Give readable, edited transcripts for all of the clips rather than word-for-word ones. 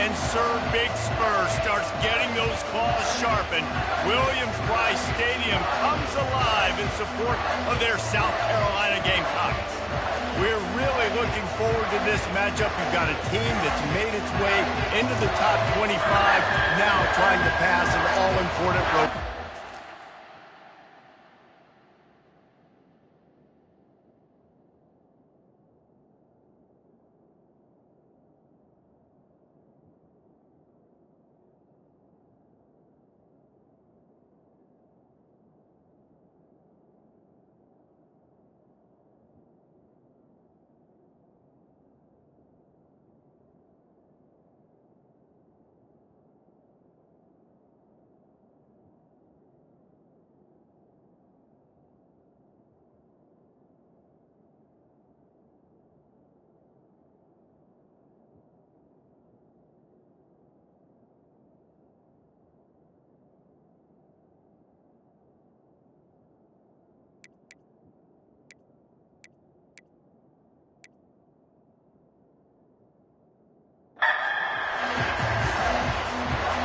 and Sir Big Spur starts getting those claws sharpened, Williams-Brice Stadium comes alive in support of their South Carolina Gamecocks. We're really looking forward to this matchup. You've got a team that's made its way into the top 25, now trying to pass an all-important road.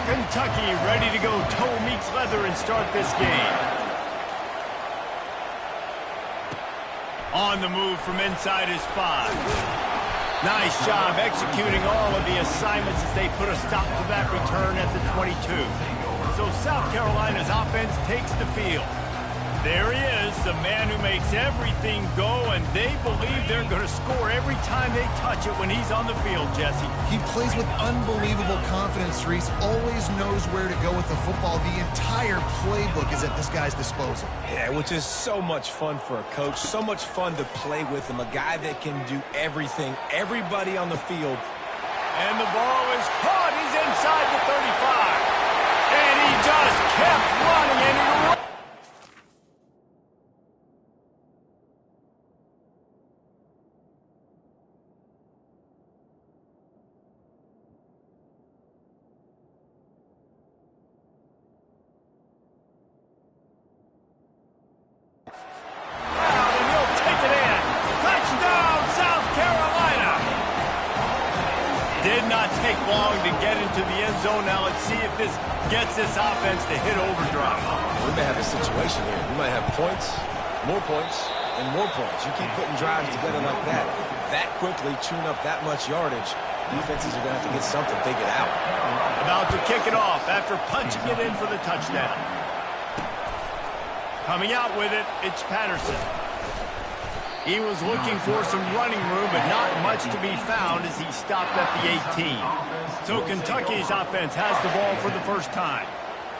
Kentucky ready to go toe meets leather and start this game. On the move from inside his 5. Nice job executing all of the assignments as they put a stop to that return at the 22. So South Carolina's offense takes the field. There he is, the man who makes everything go, and they believe they're going to score every time they touch it when he's on the field, Jesse. He plays with unbelievable confidence, Reese. Always knows where to go with the football. The entire playbook is at this guy's disposal. Yeah, which is so much fun for a coach, so much fun to play with him, a guy that can do everything, everybody on the field. And the ball is caught. He's inside the 35. And he just kept running, and he did not take long to get into the end zone. Now let's see if this gets this offense to hit overdrive. We may have a situation here. We might have points, and more points. You keep putting drives together like that quickly, tune up that much yardage, defenses are going to have to get something figured out. About to kick it off after punching it in for the touchdown. Coming out with it, it's Patterson. He was looking for some running room, but not much to be found as he stopped at the 18. So Kentucky's offense has the ball for the first time.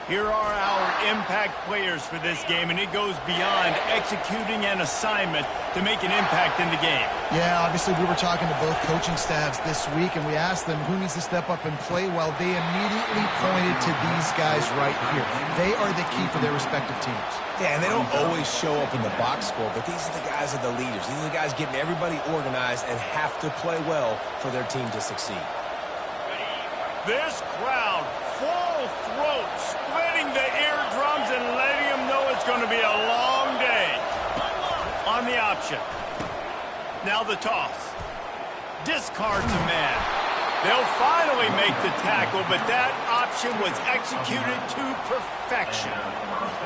Here are our impact players for this game, and it goes beyond executing an assignment to make an impact in the game. Yeah, obviously we were talking to both coaching staffs this week, and we asked them who needs to step up and play well. They immediately pointed to these guys right here. They are the key for their respective teams. Yeah, and they don't always show up in the box score, but these are the guys that are the leaders. These are the guys getting everybody organized and have to play well for their team to succeed. This crowd, full throat, splitting the eardrums and letting them know it's going to be a long day. On the option. Now the toss. Discards a man. They'll finally make the tackle, but that option was executed to perfection.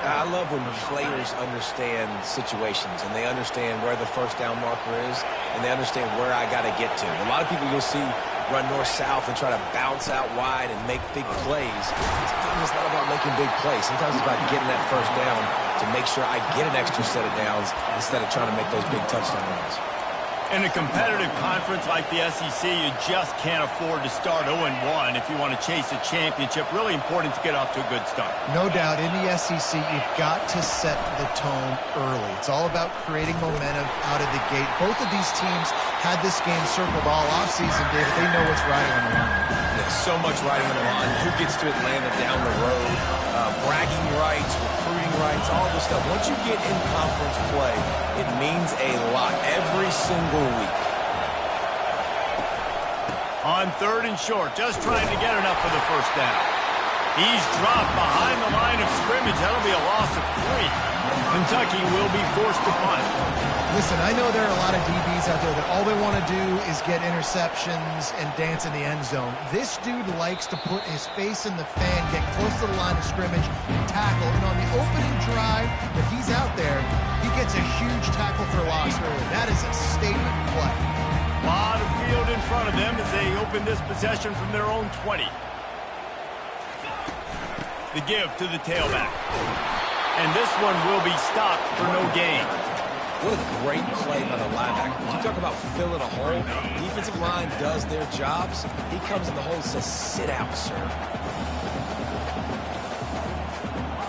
I love when players understand situations and they understand where the first down marker is and they understand where I got to get to. A lot of people you'll see run north-south and try to bounce out wide and make big plays. Sometimes it's not about making big plays. Sometimes it's about getting that first down to make sure I get an extra set of downs instead of trying to make those big touchdown runs. In a competitive conference like the SEC, you just can't afford to start 0-1 if you want to chase a championship. Really important to get off to a good start. No doubt, in the SEC, you've got to set the tone early. It's all about creating momentum out of the gate. Both of these teams had this game circled all offseason, David. They know what's riding on the line. There's so much riding on the line. Who gets to Atlanta down the road? Bragging rights, recruiting rights, all this stuff. Once you get in conference play, it means a lot every single week. On 3rd and short, just trying to get enough for the first down. He's dropped behind the line of scrimmage. That'll be a loss of 3. Kentucky will be forced to punt. Listen, I know there are a lot of DBs out there that all they want to do is get interceptions and dance in the end zone. This dude likes to put his face in the fan, get close to the line of scrimmage, and tackle. And on the opening drive, if he's out there, he gets a huge tackle for loss early. That is a statement play. A lot of field in front of them as they open this possession from their own 20. The give to the tailback. And this one will be stopped for no gain. What a great play by the linebacker. You talk about filling a hole. Defensive line does their jobs. He comes in the hole and says, sit out, sir.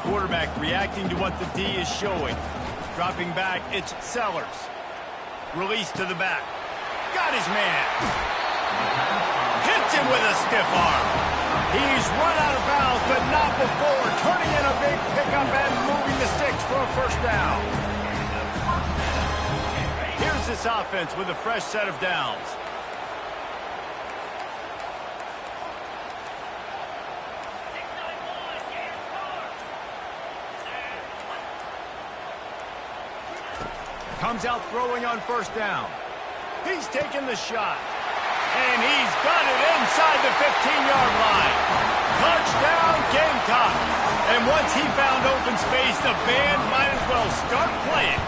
Quarterback reacting to what the D is showing. Dropping back, it's Sellers. Release to the back. Got his man. Hits him with a stiff arm. He's run out of bounds, but not before. Turning in a big pickup and moving the sticks for a first down. Here's this offense with a fresh set of downs. Comes out throwing on first down. He's taking the shot. And he's got it inside the 15-yard line. Touchdown, Gamecock. And once he found open space, the band might as well start playing.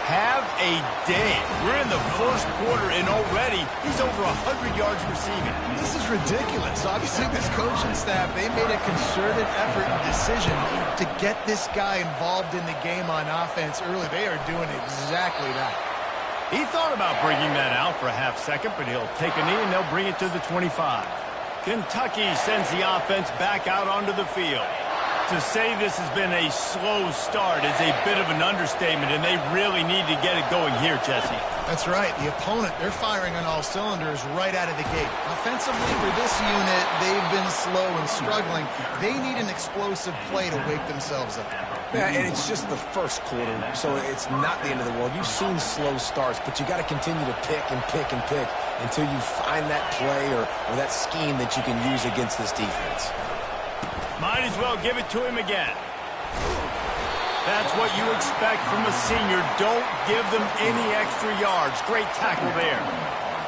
Have a day. We're in the first quarter, and already he's over 100 yards receiving. This is ridiculous. Obviously, this coaching staff, they made a concerted effort and decision to get this guy involved in the game on offense early. They are doing exactly that. He thought about bringing that out for a half second, but he'll take a knee and they'll bring it to the 25. Kentucky sends the offense back out onto the field. To say this has been a slow start is a bit of an understatement, and they really need to get it going here, Jesse. That's right. The opponent, they're firing on all cylinders right out of the gate. Offensively, for this unit, they've been slow and struggling. They need an explosive play to wake themselves up. Yeah, and it's just the first quarter, so it's not the end of the world. You've seen slow starts, but you got to continue to pick and pick and pick until you find that play or that scheme that you can use against this defense. Might as well give it to him again. That's what you expect from a senior. Don't give them any extra yards. Great tackle there.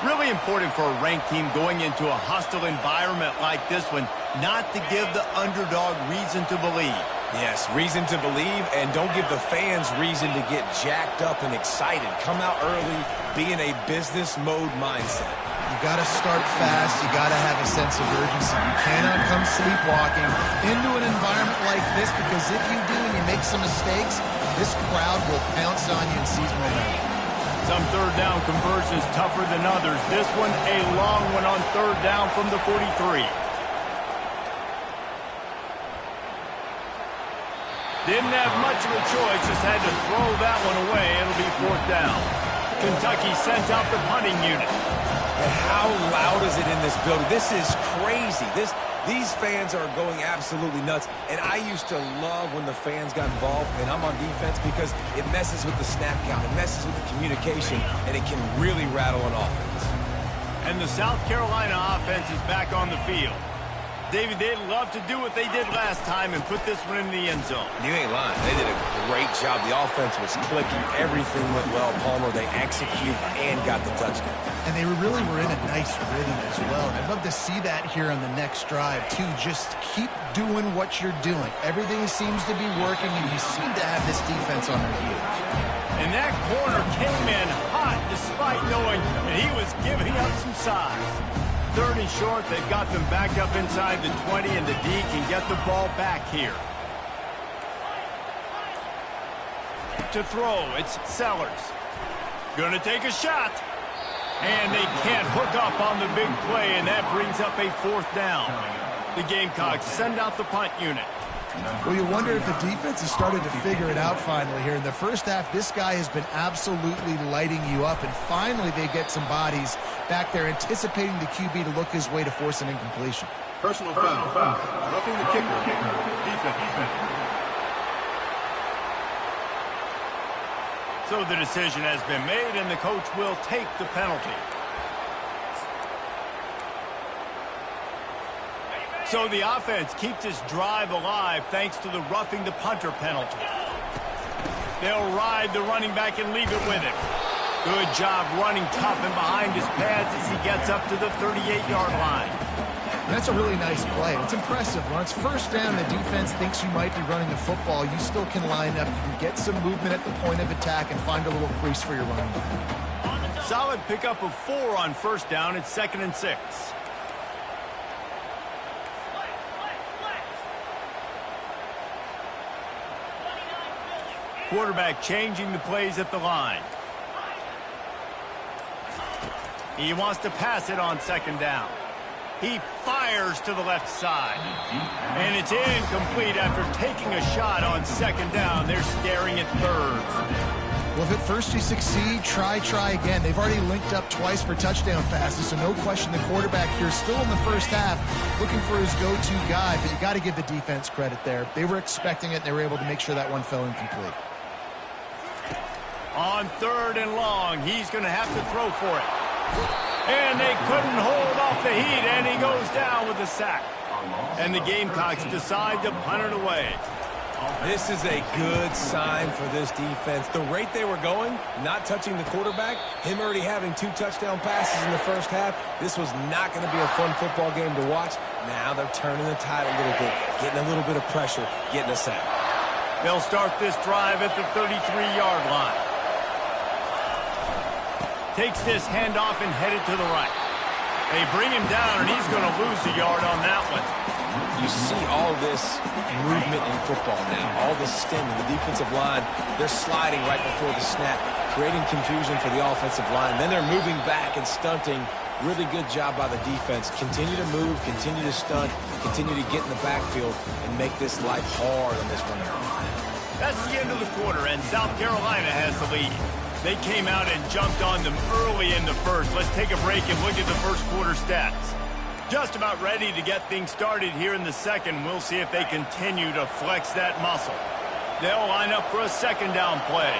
Really important for a ranked team going into a hostile environment like this one, not to give the underdog reason to believe. Yes, reason to believe, and don't give the fans reason to get jacked up and excited. Come out early, be in a business mode mindset. You got to start fast. You got to have a sense of urgency. You cannot come sleepwalking into an environment like this, because if you do and you make some mistakes, this crowd will pounce on you and seize momentum. Some third down conversions tougher than others. This one a long one on third down from the 43. Didn't have much of a choice, just had to throw that one away. It'll be fourth down. Kentucky sends out the punting unit. And how loud is it in this building? This is crazy. These fans are going absolutely nuts. And I used to love when the fans got involved, and I'm on defense, because it messes with the snap count. It messes with the communication, and it can really rattle an offense. And the South Carolina offense is back on the field. David, they'd love to do what they did last time and put this one in the end zone. You ain't lying. They did a great job. The offense was clicking. Everything went well. Palmer, they executed and got the touchdown. And they really were in a nice rhythm as well. And I'd love to see that here on the next drive, too. Just keep doing what you're doing. Everything seems to be working, and you seem to have this defense on their heels. And that corner came in hot despite knowing that he was giving up some size. Third and short, they've got them back up inside the 20, and the D can get the ball back here. To throw, it's Sellers. Gonna take a shot. And they can't hook up on the big play, and that brings up a fourth down. The Gamecocks send out the punt unit. Well, you wonder if the defense has started to figure it out finally here. In the first half, this guy has been absolutely lighting you up, and finally they get some bodies back there anticipating the QB to look his way to force an incompletion. Personal foul. Roughing the kicker. Defense. So the decision has been made, and the coach will take the penalty. So the offense keeps this drive alive thanks to the roughing the punter penalty. They'll ride the running back and leave it with him. Good job running tough and behind his pads as he gets up to the 38-yard line. That's a really nice play. It's impressive. When it's first down, the defense thinks you might be running the football. You still can line up. You can get some movement at the point of attack and find a little crease for your running back. Solid pickup of 4 on first down. It's 2nd and 6. Quarterback changing the plays at the line. He wants to pass it on 2nd down. He fires to the left side. And it's incomplete after taking a shot on 2nd down. They're staring at 3rd. Well, if at first you succeed, try again. They've already linked up twice for touchdown passes, so no question the quarterback here still in the first half looking for his go-to guy, but you got to give the defense credit there. They were expecting it, and they were able to make sure that one fell incomplete. On 3rd and long, he's going to have to throw for it. And they couldn't hold off the heat, and he goes down with a sack. And the Gamecocks decide to punt it away. This is a good sign for this defense. The rate they were going, not touching the quarterback, him already having 2 touchdown passes in the first half, this was not going to be a fun football game to watch. Now they're turning the tide a little bit, getting a little bit of pressure, getting a sack. They'll start this drive at the 33-yard line. Takes this handoff and headed to the right. They bring him down, and he's going to lose a yard on that one. You see all this movement in football now, all this stemming. The defensive line, they're sliding right before the snap, creating confusion for the offensive line. Then they're moving back and stunting. Really good job by the defense. Continue to move, continue to stunt, continue to get in the backfield, and make this life hard on this runner. That's the end of the quarter, and South Carolina has the lead. They came out and jumped on them early in the first. Let's take a break and look at the first quarter stats. Just about ready to get things started here in the second. We'll see if they continue to flex that muscle. They'll line up for a 2nd down play.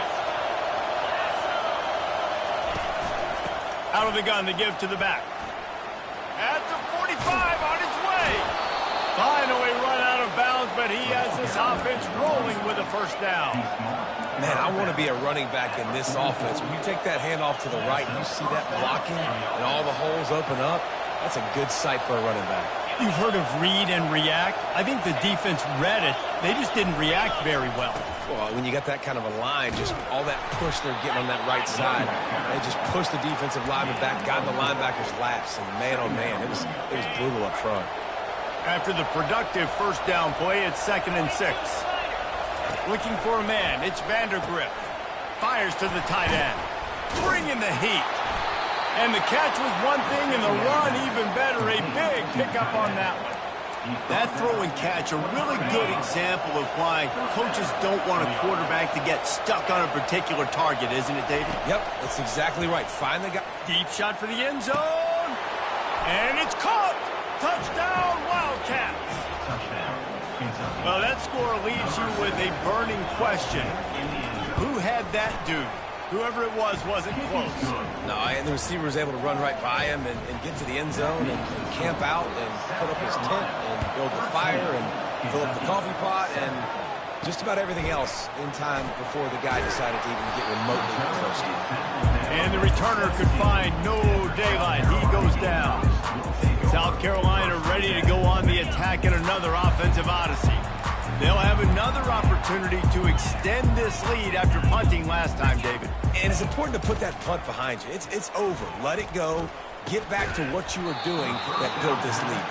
Out of the gun to give to the back. At the 45 on his way. Finally run out of bounds, but he has this offense rolling with a 1st down. Man, I want to be a running back in this offense. When you take that handoff to the right, you see that blocking and all the holes open up. That's a good sight for a running back. You've heard of read and react. I think the defense read it. They just didn't react very well. Well, when you got that kind of a line, just all that push they're getting on that right side, they just push the defensive lineman back, got in the linebacker's laps, and man, oh man, it was brutal up front. After the productive 1st down play, it's 2nd and 6. Looking for a man, it's Vandergrift. Fires to the tight end. Bringing the heat. And the catch was one thing, and the run even better. A big pickup on that one. That throw and catch, a really good example of why coaches don't want a quarterback to get stuck on a particular target, isn't it, David? Yep, that's exactly right. Finally got... Deep shot for the end zone. And it's caught. Touchdown, Wildcats. Well, that score leaves you with a burning question. Who had that dude? Whoever it was wasn't close. No, and the receiver was able to run right by him and get to the end zone and camp out and put up his tent and build the fire and fill up the coffee pot and just about everything else in time before the guy decided to even get remotely close to him. And the returner could find no daylight. He goes down. South Carolina ready to go on the attack in another offensive odyssey. They'll have another opportunity to extend this lead after punting last time, David. And it's important to put that punt behind you. It's over. Let it go. Get back to what you were doing that built this lead.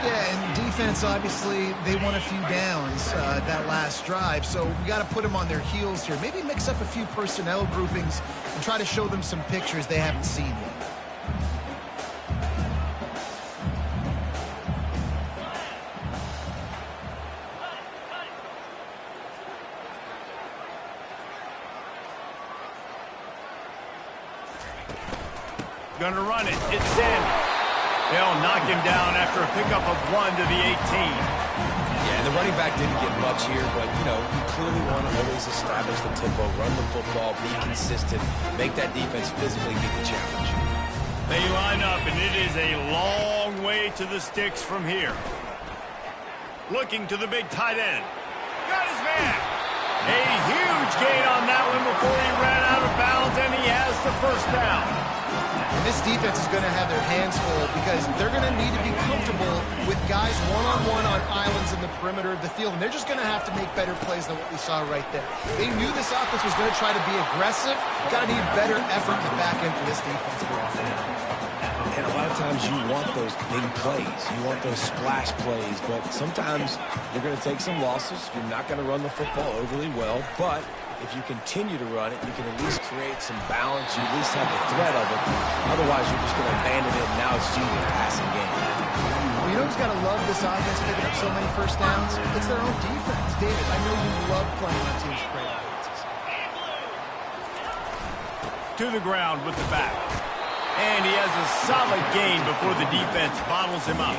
Yeah, and defense, obviously, they won a few downs that last drive, so we got to put them on their heels here. Maybe mix up a few personnel groupings and try to show them some pictures they haven't seen yet. Going to run it. It's Sanders. They'll knock him down after a pickup of 1 to the 18. Yeah, and the running back didn't get much here, but, you know, you clearly want to always establish the tempo, run the football, be consistent, make that defense physically meet the challenge. They line up, and it is a long way to the sticks from here. Looking to the big tight end. Got his man. A huge gain on that one before he ran out of bounds, and he has the first down. And this defense is going to have their hands full because they're going to need to be comfortable with guys one-on-one on islands in the perimeter of the field, and they're just going to have to make better plays than what we saw right there. They knew this offense was going to try to be aggressive. Got to need better effort in the back end for this defense. And a lot of times you want those big plays. You want those splash plays, but sometimes you're going to take some losses. You're not going to run the football overly well, but if you continue to run it, you can at least create some balance. You at least have the threat of it. Otherwise, you're just going to abandon it, and now it's due to the passing game. Well, you know who's got to love this offense picking up so many first downs? It's their own defense. David, I know you love playing on teams with great offenses. To the ground with the back. And he has a solid gain before the defense bottles him up.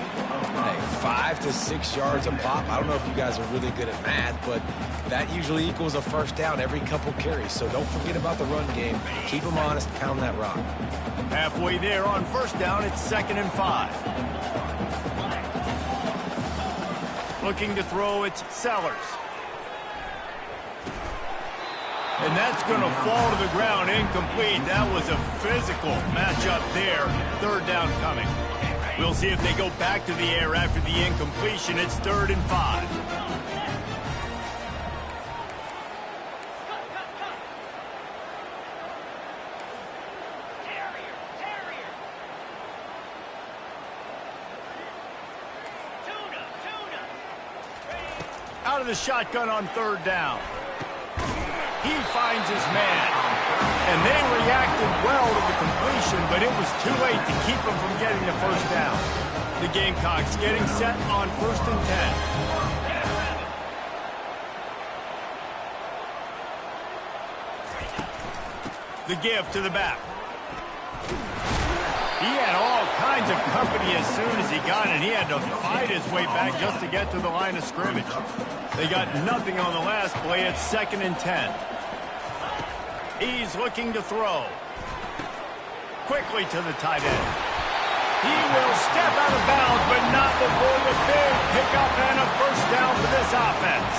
Hey, 5 to 6 yards a pop. I don't know if you guys are really good at math, but that usually equals a first down every couple carries. So don't forget about the run game. Keep them honest, pound that rock. Halfway there on first down, it's 2nd and 5. Looking to throw, it's Sellers. And that's going to fall to the ground incomplete. That was a physical matchup there. 3rd down coming. We'll see if they go back to the air after the incompletion. It's 3rd and 5. Out of the shotgun on 3rd down. He finds his man. And they reacted well to the completion, but it was too late to keep him from getting the first down. The Gamecocks getting set on 1st and 10. The give to the back. He had all kinds of company as soon as he got it. He had to fight his way back just to get to the line of scrimmage. They got nothing on the last play. It's 2nd and 10. He's looking to throw. Quickly to the tight end. He will step out of bounds, but not before the big pickup and a first down for this offense.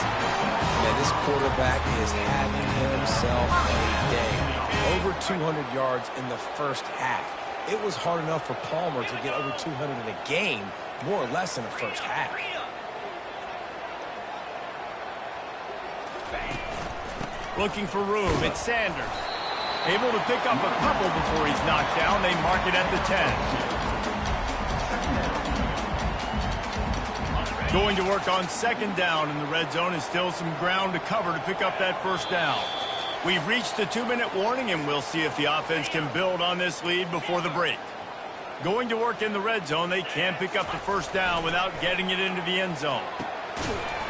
Man, this quarterback is having himself a day. Over 200 yards in the first half. It was hard enough for Palmer to get over 200 in a game, more or less in the first half. Looking for room, it's Sanders. Able to pick up a couple before he's knocked down. They mark it at the 10. Going to work on 2nd down in the red zone, and still some ground to cover to pick up that first down. We've reached the 2-minute warning, and we'll see if the offense can build on this lead before the break. Going to work in the red zone, they can't pick up the first down without getting it into the end zone.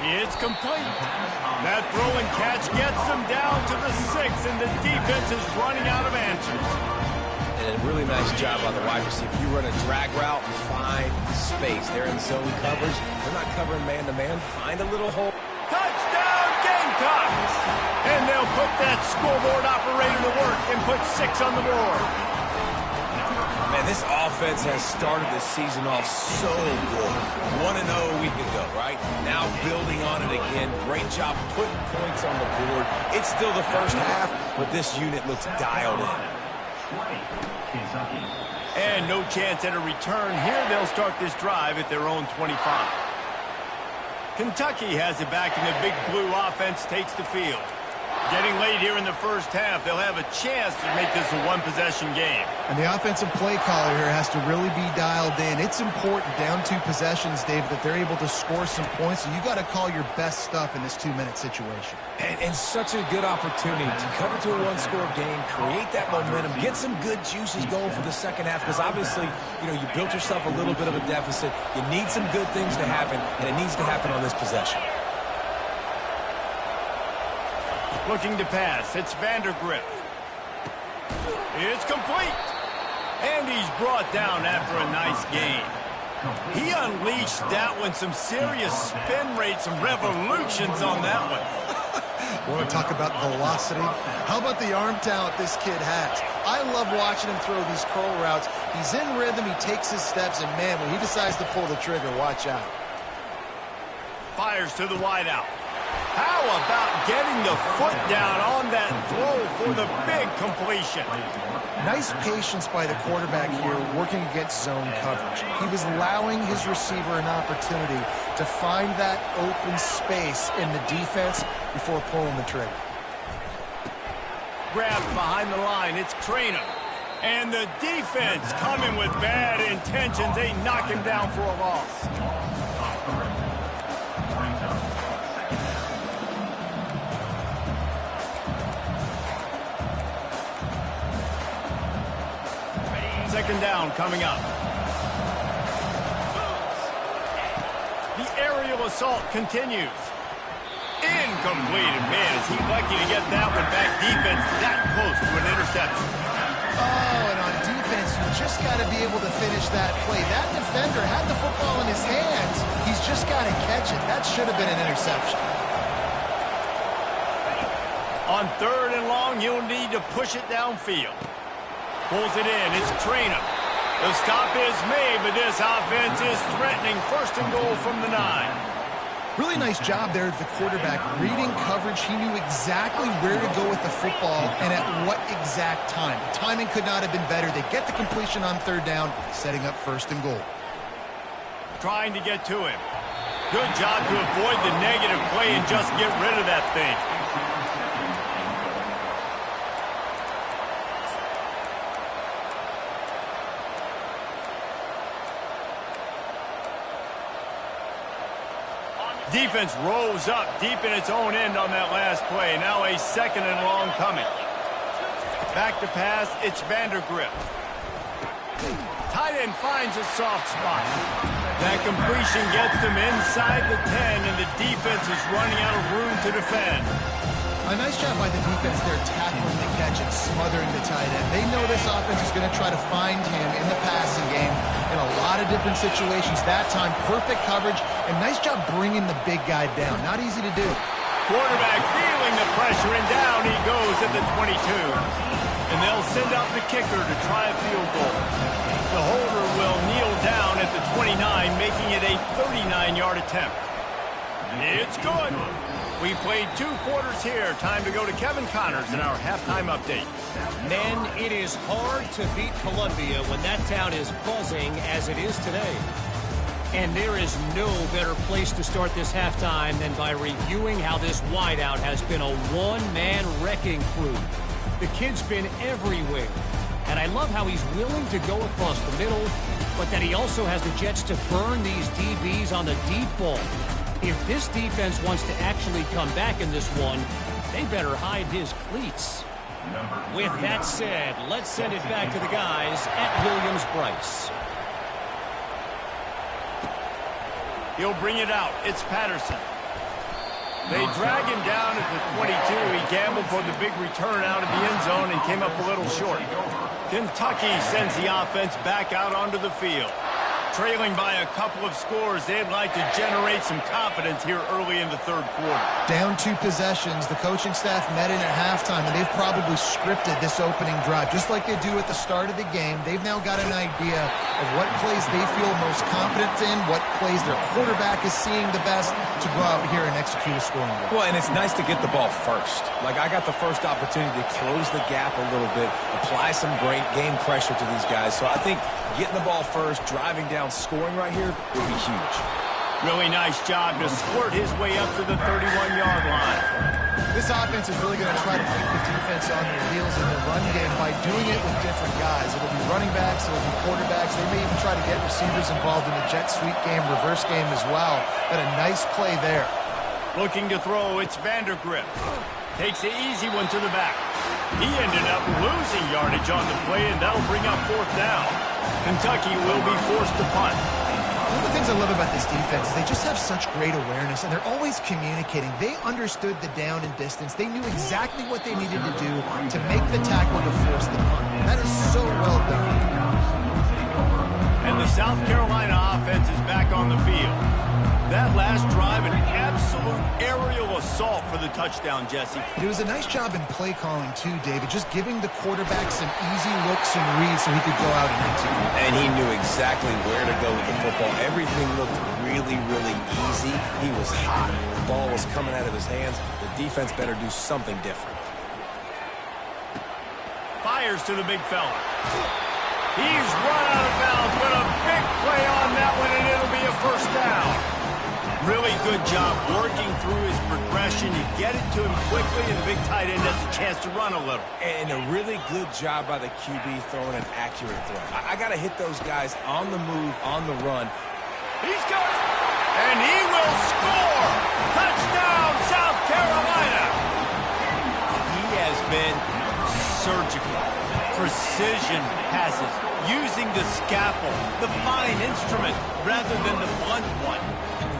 It's complete. That throw and catch gets them down to the 6, and the defense is running out of answers. And a really nice job by the wide receiver. You run a drag route, find space. They're in zone coverage. They're not covering man-to-man. Find a little hole. Touchdown, Gamecocks! And they'll put that scoreboard operator to work and put 6 on the board. Man, this offense has started the season off so good. 1-0 a week ago, right? Now building on it again. Great job putting points on the board. It's still the first half, but this unit looks dialed in. And no chance at a return here. They'll start this drive at their own 25. Kentucky has it back, and the big blue offense takes the field. Getting late here in the first half, they'll have a chance to make this a one-possession game. And the offensive play caller here has to really be dialed in. It's important down 2 possessions, Dave, that they're able to score some points. So you got to call your best stuff in this 2-minute situation. And such a good opportunity to cut it to a 1-score game, create that momentum, get some good juices going for the second half. Because obviously, you know, you built yourself a little bit of a deficit. You need some good things to happen, and it needs to happen on this possession. Looking to pass, it's Vandergriff. It's complete. And he's brought down after a nice gain. He unleashed that one, some serious spin rates, some revolutions on that one. Want to talk about velocity? How about the arm talent this kid has? I love watching him throw these curl routes. He's in rhythm, he takes his steps, and man, when he decides to pull the trigger, watch out. fires to the wideout. How about getting the foot down on that throw for the big completion? Nice patience by the quarterback here working against zone coverage. He was allowing his receiver an opportunity to find that open space in the defense before pulling the trigger. Grabbed behind the line, it's Ncaa. And the defense coming with bad intentions. They knock him down for a loss. Second down coming up. The aerial assault continues. Incomplete. Man, is he lucky to get that one back. Defense that close to an interception. Oh, and on defense, you just got to be able to finish that play. That defender had the football in his hands. He's just got to catch it. That should have been an interception. On 3rd and long, you'll need to push it downfield. Pulls it in. It's Ncaa. The stop is made, but this offense is threatening. 1st and goal from the 9. Really nice job there at the quarterback. Reading coverage, he knew exactly where to go with the football and at what exact time. The timing could not have been better. They get the completion on 3rd down, setting up 1st and goal. Trying to get to him. Good job to avoid the negative play and just get rid of that thing. Defense rose up deep in its own end on that last play. Now a 2nd and long coming. Back to pass, it's Vandergrift. Tight end finds a soft spot. That completion gets them inside the 10, and the defense is running out of room to defend. A nice job by the defense there tackling the catch and smothering the tight end. They know this offense is going to try to find him in the passing game in a lot of different situations. That time, perfect coverage, and nice job bringing the big guy down. Not easy to do. Quarterback feeling the pressure, and down he goes at the 22. And they'll send out the kicker to try a field goal. The holder will kneel down at the 29, making it a 39-yard attempt. It's good. We played 2 quarters here. Time to go to Kevin Connors in our halftime update. Men, it is hard to beat Columbia when that town is buzzing as it is today. And there is no better place to start this halftime than by reviewing how this wideout has been a one-man wrecking crew. The kid's been everywhere. And I love how he's willing to go across the middle, but that he also has the jets to burn these DBs on the deep ball. If this defense wants to actually come back in this one, they better hide his cleats. With that said, let's send it back to the guys at Williams-Brice. He'll bring it out. It's Patterson. They drag him down at the 22. He gambled for the big return out of the end zone and came up a little short. Kentucky sends the offense back out onto the field. Trailing by a couple of scores, they'd like to generate some confidence here early in the 3rd quarter. Down 2 possessions, the coaching staff met in at halftime, and they've probably scripted this opening drive. Just like they do at the start of the game, they've now got an idea of what plays they feel most confident in, what plays their quarterback is seeing the best to go out here and execute a scoring goal. Well, and it's nice to get the ball first. Like, I got the first opportunity to close the gap a little bit, apply some great game pressure to these guys. So I think getting the ball first, driving down, scoring right here would be huge. Really nice job to squirt his way up to the 31-yard line. This offense is really going to try to keep the defense on their heels in the run game by doing it with different guys. It'll be running backs, it'll be quarterbacks. They may even try to get receivers involved in the jet sweep game, reverse game as well. But a nice play there. Looking to throw, it's Vandergrift. Takes the easy one to the back. He ended up losing yardage on the play, and that'll bring up 4th down. Kentucky will be forced to punt. One of the things I love about this defense is they just have such great awareness, and they're always communicating. They understood the down and distance. They knew exactly what they needed to do to make the tackle to force the punt. That is so well done. And the South Carolina offense is back on the field. That last drive, an absolute aerial assault for the touchdown, Jesse. It was a nice job in play calling, too, David, just giving the quarterback some easy looks and reads so he could go out and execute. And he knew exactly where to go with the football. Everything looked really really, really easy. He was hot. The ball was coming out of his hands. The defense better do something different. Fires to the big fella. He's run out of bounds, but a big play on that one, and it'll be a first down. Really good job working through his progression. You get it to him quickly, and the big tight end has a chance to run a little. And a really good job by the QB throwing an accurate throw. I got to hit those guys on the move, on the run. He's got it, and he will score. Touchdown, South Carolina. He has been surgical. Precision passes, using the scalpel, the fine instrument, rather than the blunt one.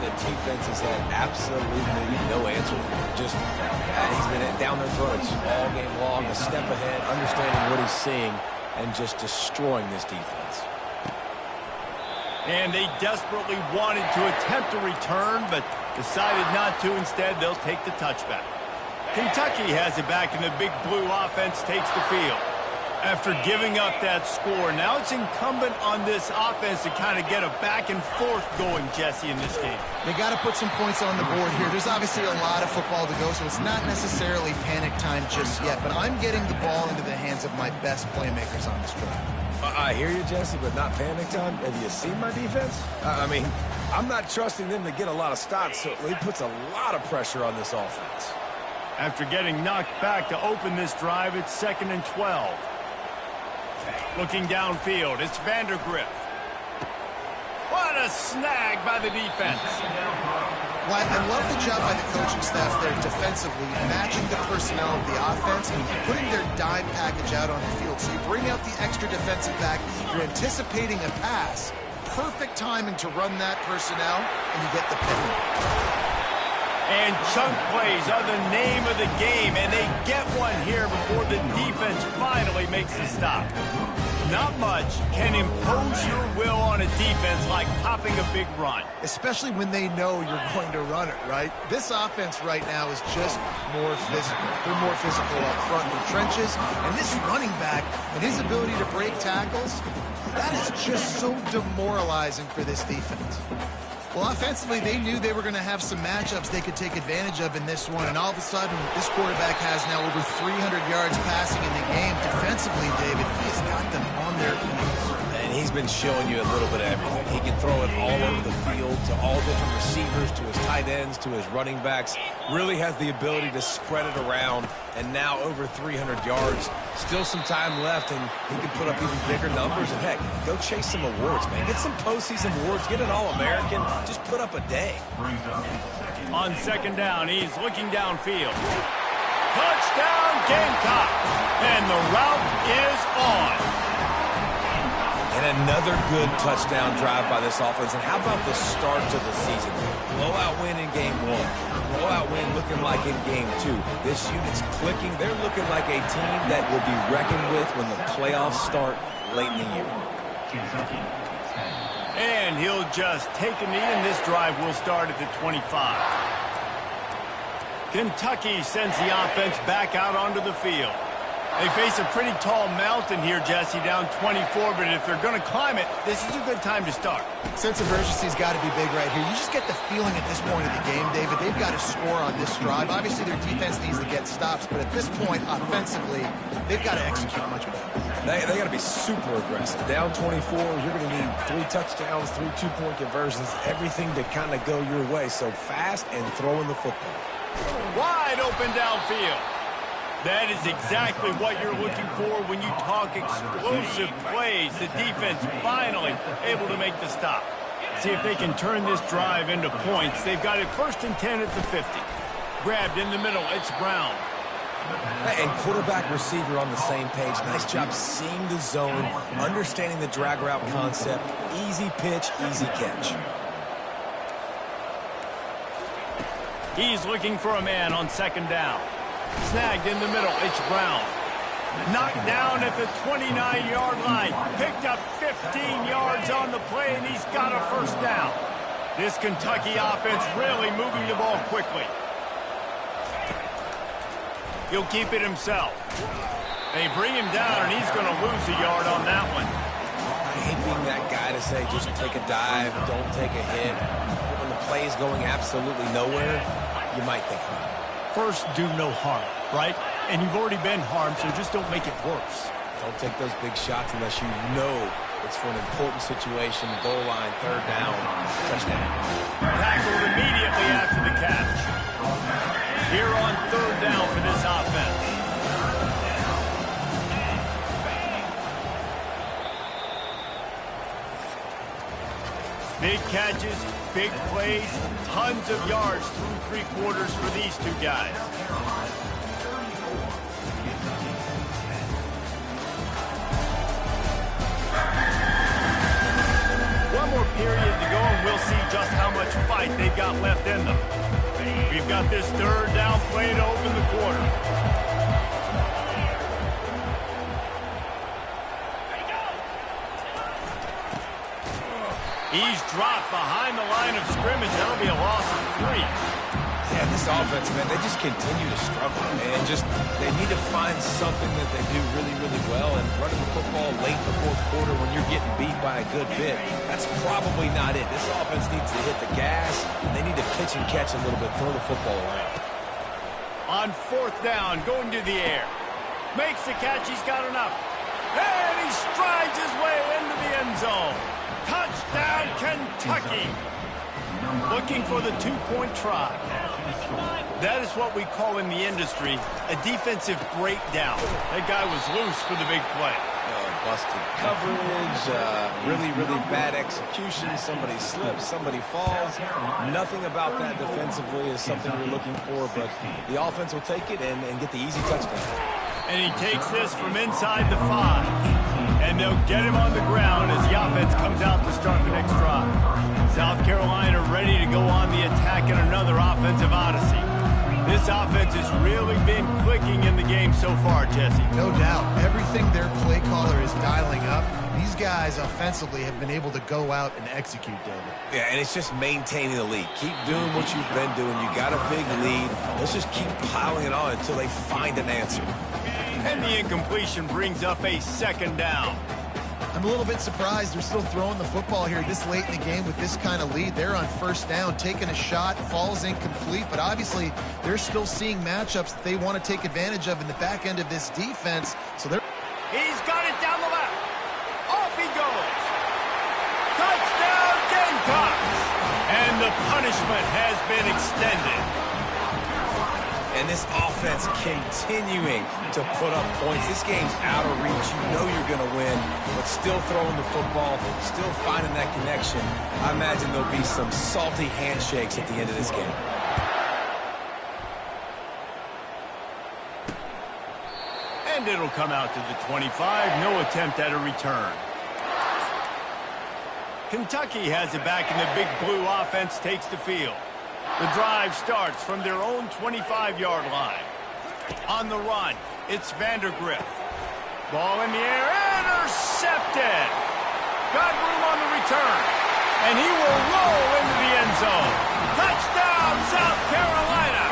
The defense has had absolutely no answer for him. Just, he's been down their throats all game long, a step ahead, understanding what he's seeing, and just destroying this defense. And they desperately wanted to attempt a return, but decided not to. Instead, they'll take the touchback. Kentucky has it back, and the big blue offense takes the field. After giving up that score, now it's incumbent on this offense to kind of get a back and forth going, Jesse, in this game. They got to put some points on the board here. There's obviously a lot of football to go, so it's not necessarily panic time just yet, but I'm getting the ball into the hands of my best playmakers on this drive. I hear you, Jesse, but not panic time. Have you seen my defense? I mean, I'm not trusting them to get a lot of stops, so it puts a lot of pressure on this offense. After getting knocked back to open this drive, it's 2nd and 12. Looking downfield, it's Vandergrift. What a snag by the defense. Well, I love the job by the coaching staff there defensively, matching the personnel of the offense and putting their dime package out on the field. So you bring out the extra defensive back, you're anticipating a pass, perfect timing to run that personnel, and you get the penalty. And chunk plays are the name of the game, and they get one here before the defense finally makes the stop. Not much can impose your will on a defense like popping a big run. Especially when they know you're going to run it, right? This offense right now is just more physical. They're more physical up front in the trenches, and this running back and his ability to break tackles, that is just so demoralizing for this defense. Well, offensively, they knew they were going to have some matchups they could take advantage of in this one, and all of a sudden, this quarterback has now over 300 yards passing in the game. Defensively, David, he has got them on their heels. And he's been showing you a little bit of everything. He can throw it all over the field to all different receivers, to his tight ends, to his running backs. Really has the ability to spread it around, and now over 300 yards. Still some time left, and he can put up even bigger numbers. And, heck, go chase some awards, man. Get some postseason awards. Get an All-American. Just put up a day. On 2nd down, he's looking downfield. Touchdown, Ncaa. And the route is on. And another good touchdown drive by this offense. And how about the start to the season? Blowout win in game 1. Blowout win looking like in game 2. This unit's clicking. They're looking like a team that will be reckoned with when the playoffs start late in the year. And he'll just take a knee, and this drive will start at the 25. Kentucky sends the offense back out onto the field. They face a pretty tall mountain here, Jesse, down 24, but if they're going to climb it, this is a good time to start. Sense of urgency's got to be big right here. You just get the feeling at this point of the game, David, they've got to score on this drive. Obviously, their defense needs to get stops, but at this point, offensively, they've got to execute much better. They got to be super aggressive. Down 24, you're going to need 3 touchdowns, 3 two-point conversions, everything to kind of go your way. So fast and throwing the football. Wide open downfield. That is exactly what you're looking for when you talk explosive plays. The defense finally able to make the stop. See if they can turn this drive into points. They've got it 1st and 10 at the 50. Grabbed in the middle. It's Brown. And quarterback receiver on the same page. Nice job seeing the zone, understanding the drag route concept. Easy pitch, easy catch. He's looking for a man on 2nd down. Snagged in the middle. It's Brown. Knocked down at the 29-yard line. Picked up 15 yards on the play, and he's got a 1st down. This Kentucky offense really moving the ball quickly. He'll keep it himself. They bring him down, and he's going to lose a yard on that one. I hate being that guy to say just take a dive, don't take a hit. play is going absolutely nowhere, you might think about it. First, do no harm, right? And you've already been harmed, so just don't make it worse. Don't take those big shots unless you know it's for an important situation, goal line, third down, touchdown. Tackled immediately after the catch. Here on third down for this offense. Big catches, big plays, tons of yards through three quarters for these two guys. One more period to go, and we'll see just how much fight they've got left in them. We've got this third down play to open the quarter. He's dropped behind the line of scrimmage. That'll be a loss of 3. Yeah, this offense, man, they just continue to struggle. And they need to find something that they do really, really well. And running the football late in the fourth quarter when you're getting beat by a good bit, that's probably not it. This offense needs to hit the gas. They need to pitch and catch a little bit, throw the football around. On fourth down, going to the air. Makes the catch. He's got enough. And he strides his way into the end zone. Touchdown, Kentucky. Looking for the two-point try. That is what we call in the industry a defensive breakdown. That guy was loose for the big play. Busted coverage, really, really bad execution. Somebody slips, somebody falls. Nothing about that defensively is something we're looking for, but the offense will take it and get the easy touchdown. And he takes this from inside the 5. And they'll get him on the ground as the offense comes out to start the next drive. South Carolina ready to go on the attack in another offensive odyssey. This offense has really been clicking in the game so far, Jesse. No doubt. Everything their play caller is dialing up, these guys offensively have been able to go out and execute, David. Yeah, and it's just maintaining the lead. Keep doing what you've been doing. You got a big lead. Let's just keep piling it on until they find an answer. And the incompletion brings up a second down. I'm a little bit surprised they're still throwing the football here this late in the game with this kind of lead. They're on first down, taking a shot, falls incomplete, but obviously they're still seeing matchups that they want to take advantage of in the back end of this defense. So they're... He's got it down the left. Off he goes. Touchdown, Gamecocks. And the punishment has been extended. And this offense continuing to put up points. This game's out of reach. You know you're going to win, but still throwing the football, still finding that connection. I imagine there'll be some salty handshakes at the end of this game. And it'll come out to the 25. No attempt at a return. Kentucky has it back, and the big blue offense takes the field. The drive starts from their own 25-yard line. On the run, it's Vandergrift. Ball in the air, intercepted. Got room on the return, and he will roll into the end zone. Touchdown, South Carolina.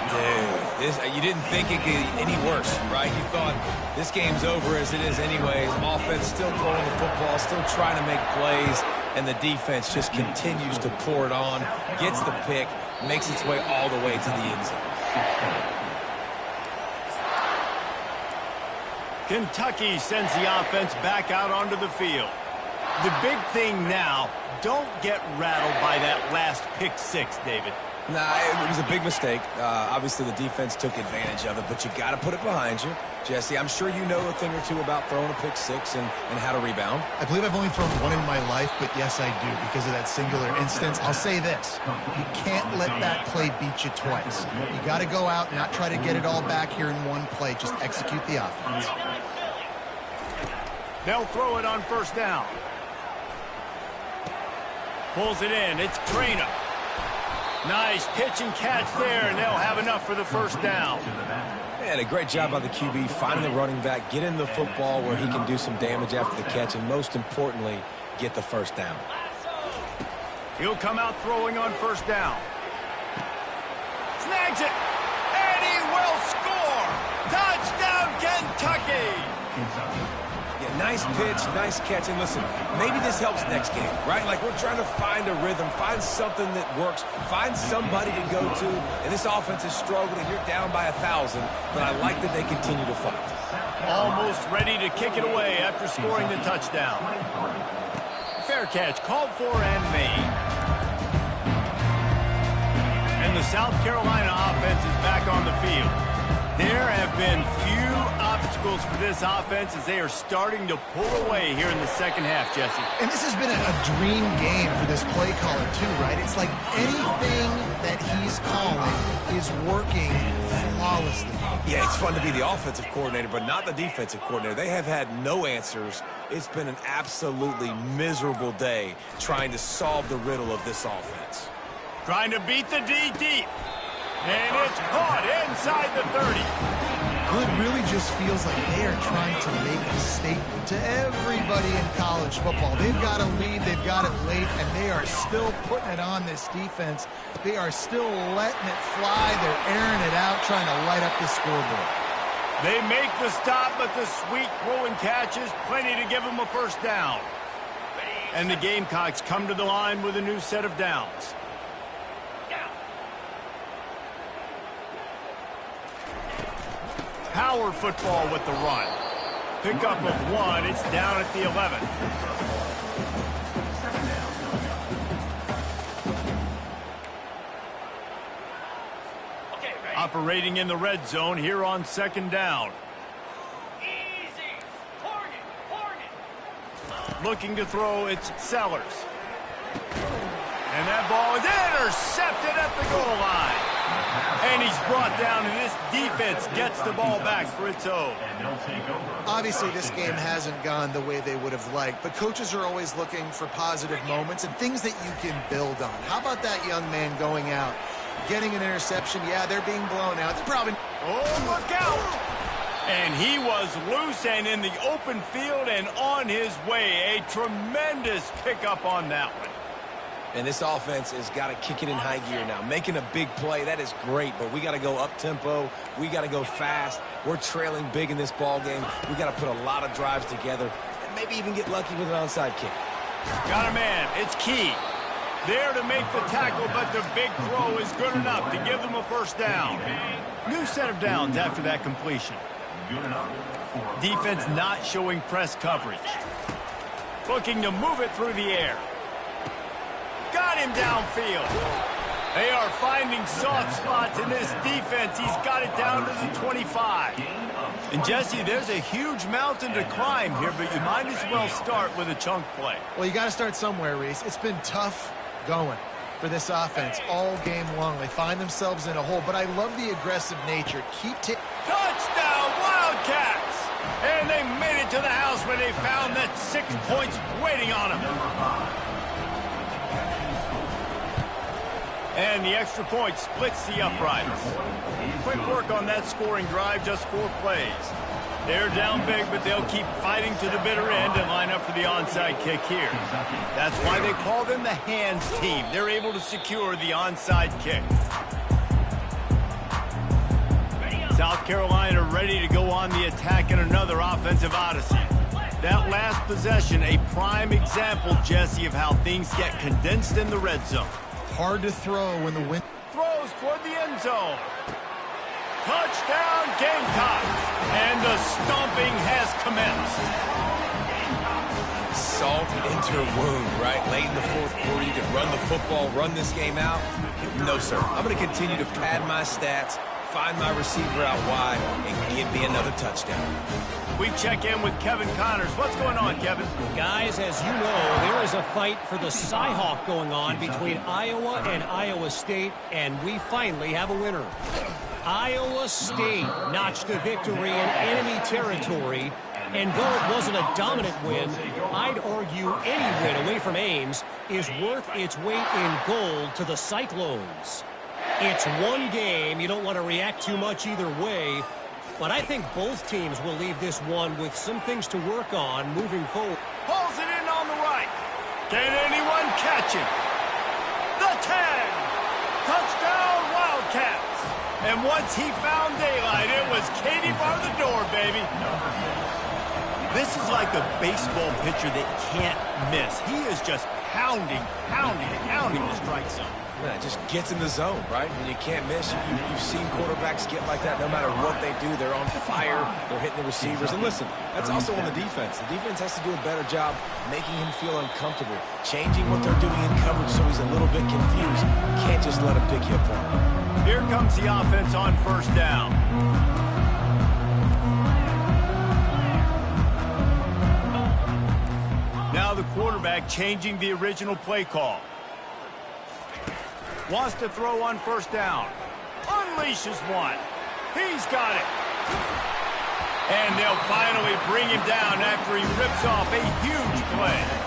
Dude, you didn't think it could get any worse, right? You thought this game's over as it is anyways. Offense still throwing the football, still trying to make plays. And the defense just continues to pour it on, gets the pick, makes its way all the way to the end zone. Kentucky sends the offense back out onto the field. The big thing now, don't get rattled by that last pick 6, David. Nah, it was a big mistake. Obviously, the defense took advantage of it, but you got to put it behind you. Jesse, I'm sure you know a thing or two about throwing a pick 6 and how to rebound. I believe I've only thrown one in my life, but yes, I do because of that singular instance. I'll say this. You can't let that play beat you twice. You got to go out and not try to get it all back here in one play. Just execute the offense. They'll throw it on first down. Pulls it in. It's Trainer. Nice pitch and catch there, and they'll have enough for the first down. Man, a great job by the QB, finding the running back, getting the football where he can do some damage after the catch, and most importantly, get the first down. He'll come out throwing on first down. Snags it, and he will score! Touchdown, Kentucky! Yeah, Nice pitch, nice catch. And listen, maybe this helps next game, right? Like we're trying to find a rhythm, find something that works, find somebody to go to. And this offense is struggling, and you're down by 1,000. But I like that they continue to fight. Almost ready to kick it away after scoring the touchdown. Fair catch, called for and made. And the South Carolina offense is back on the field. There have been few obstacles for this offense as they are starting to pull away here in the second half, Jesse. And this has been a dream game for this play caller too, right? It's like anything that he's calling is working flawlessly. Yeah, it's fun to be the offensive coordinator, but not the defensive coordinator. They have had no answers. It's been an absolutely miserable day trying to solve the riddle of this offense. Trying to beat the D deep. And it's caught inside the 30. Well, it really just feels like they are trying to make a statement to everybody in college football. They've got a lead, they've got it late, and they are still putting it on this defense. They are still letting it fly. They're airing it out, trying to light up the scoreboard. They make the stop, but the sweet throw and catch is plenty to give them a first down. And the Gamecocks come to the line with a new set of downs. Power football with the run. Pickup of 1. It's down at the 11. Operating in the red zone here on second down. Easy. Target. Looking to throw, it's Sellers. And that ball is intercepted at the goal line. And he's brought down, and this defense gets the ball back for its own. Obviously, this game hasn't gone the way they would have liked, but coaches are always looking for positive moments and things that you can build on. How about that young man going out, getting an interception? Yeah, they're being blown out. They're probably... Oh, look out! And he was loose and in the open field and on his way. A tremendous pickup on that one. And this offense has got to kick it in high gear now. Making a big play, that is great, but we got to go up-tempo. We got to go fast. We're trailing big in this ball game. We got to put a lot of drives together and maybe even get lucky with an onside kick. Got a man. It's Key. There to make the tackle, but the big throw is good enough to give them a first down. New set of downs after that completion. Defense not showing press coverage. Looking to move it through the air. Got him downfield. They are finding soft spots in this defense. He's got it down to the 25. And, Jesse, there's a huge mountain to climb here, but you might as well start with a chunk play. Well, you got to start somewhere, Reese. It's been tough going for this offense all game long. They find themselves in a hole, but I love the aggressive nature. Touchdown, Wildcats! And they made it to the house where they found that 6 points waiting on them. And the extra point splits the uprights. Quick work on that scoring drive, just 4 plays. They're down big, but they'll keep fighting to the bitter end and line up for the onside kick here. That's why they call them the hands team. They're able to secure the onside kick. South Carolina ready to go on the attack in another offensive odyssey. That last possession, a prime example, Jesse, of how things get condensed in the red zone. Hard to throw when the wind... Throws toward the end zone. Touchdown, Gamecocks. And the stomping has commenced. Salt into her wound, right? Late in the fourth quarter, you can run the football, run this game out. No, sir. I'm going to continue to pad my stats, find my receiver out wide, and give me another touchdown. We check in with Kevin Connors. What's going on, Kevin? Guys, as you know, there is a fight for the Cyhawk going on between Iowa and Iowa State, and we finally have a winner. Iowa State notched a victory in enemy territory, and though it wasn't a dominant win, I'd argue any win away from Ames is worth its weight in gold to the Cyclones. It's one game. You don't want to react too much either way. But I think both teams will leave this one with some things to work on moving forward. Pulls it in on the right. Can anyone catch it? The 10. Touchdown, Wildcats. And once he found daylight, it was Katie bar the door, baby. This is like a baseball pitcher that can't miss. He is just pounding the strike zone. Yeah, it just gets in the zone, right? When you can't miss, you've seen quarterbacks get like that no matter what they do. They're on fire. They're hitting the receivers. And listen, that's also on the defense. The defense has to do a better job making him feel uncomfortable, changing what they're doing in coverage so he's a little bit confused. Can't just let him pick you apart. Here comes the offense on first down. Now the quarterback changing the original play call. Wants to throw on first down. Unleashes one. He's got it. And they'll finally bring him down after he rips off a huge play.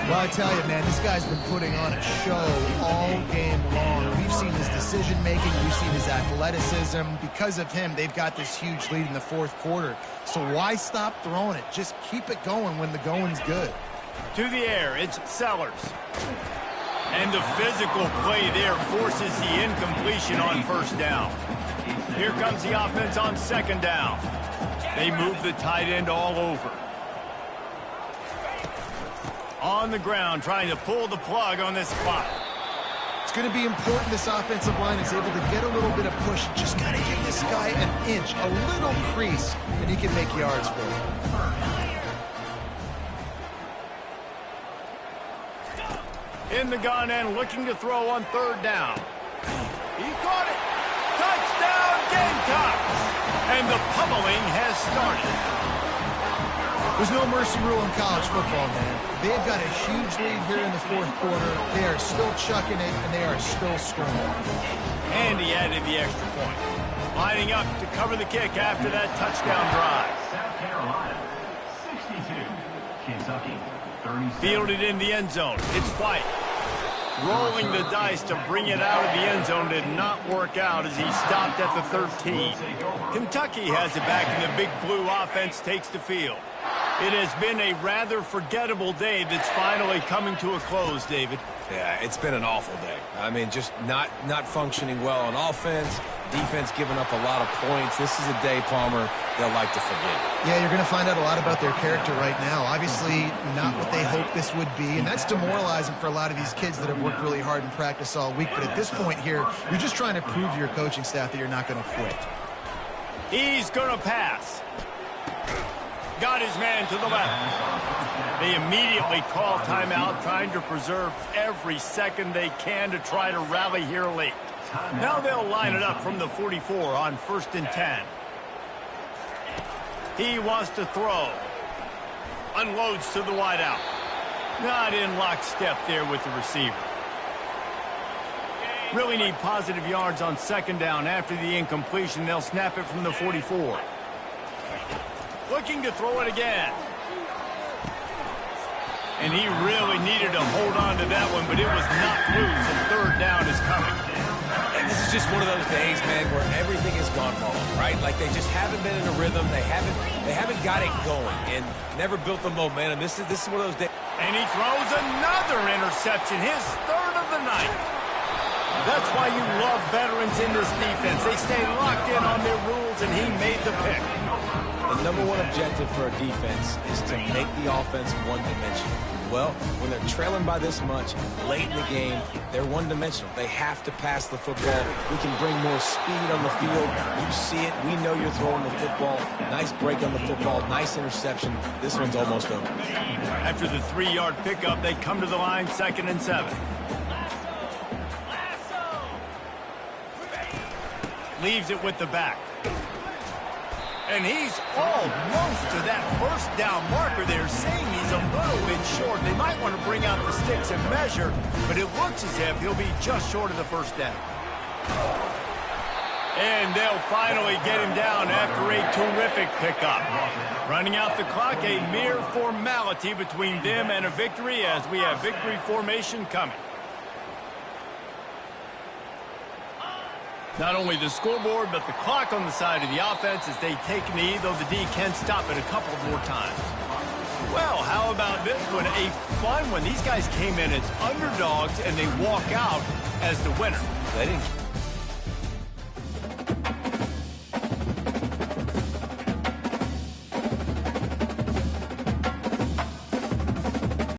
Well, I tell you, man, this guy's been putting on a show all game long. We've seen his decision-making. We've seen his athleticism. Because of him, they've got this huge lead in the fourth quarter. So why stop throwing it? Just keep it going when the going's good. To the air, it's Sellers. And the physical play there forces the incompletion on first down. Here comes the offense on second down. They move the tight end all over. On the ground, trying to pull the plug on this spot. It's going to be important this offensive line is able to get a little bit of push. Just got to give this guy an inch, a little crease, and he can make yards for it. In the gun and looking to throw on third down. He caught it. Touchdown, Gamecocks. And the pummeling has started. There's no mercy rule in college football, man. They've got a huge lead here in the fourth quarter. They are still chucking it, and they are still scoring. And he added the extra point. Lining up to cover the kick after that touchdown drive. South Carolina, 62. Kentucky, 37. Fielded in the end zone. It's White. Rolling the dice to bring it out of the end zone did not work out as he stopped at the 13. Kentucky has it back, and the Big Blue offense takes the field. It has been a rather forgettable day that's finally coming to a close, David. Yeah, it's been an awful day. I mean, just not functioning well on offense. Defense giving up a lot of points. This is a day, Palmer, they'll like to forget. Yeah, you're going to find out a lot about their character right now. Obviously, not what they hoped this would be, and that's demoralizing for a lot of these kids that have worked really hard in practice all week. But at this point here, you're just trying to prove to your coaching staff that you're not going to quit. He's going to pass. Got his man to the left. They immediately call timeout, trying to preserve every second they can to try to rally here late. Now they'll line it up from the 44 on 1st and 10. He wants to throw. Unloads to the wideout. Not in lockstep there with the receiver. Really need positive yards on second down. After the incompletion, they'll snap it from the 44. Looking to throw it again. And he really needed to hold on to that one, but it was knocked loose, and third down is coming. And this is just one of those days, man, where everything has gone wrong, right? Like they just haven't been in a rhythm. They haven't got it going and never built the momentum. This is one of those days. And he throws another interception, his third of the night. That's why you love veterans in this defense. They stay locked in on their rules, and he made the pick. The number one objective for a defense is to make the offense one-dimensional. Well, when they're trailing by this much, late in the game, they're one-dimensional. They have to pass the football. We can bring more speed on the field. You see it. We know you're throwing the football. Nice break on the football. Nice interception. This one's almost over. After the 3-yard pickup, they come to the line 2nd and 7. Leaves it with the back. And he's almost to that first down marker there, saying he's a little bit short. They might want to bring out the sticks and measure, but it looks as if he'll be just short of the first down. And they'll finally get him down after a terrific pickup. Running out the clock, a mere formality between them and a victory as we have victory formation coming. Not only the scoreboard, but the clock on the side of the offense as they take a knee, though the D can stop it a couple more times. Well, how about this one? A fun one. These guys came in as underdogs, and they walk out as the winner. They didn't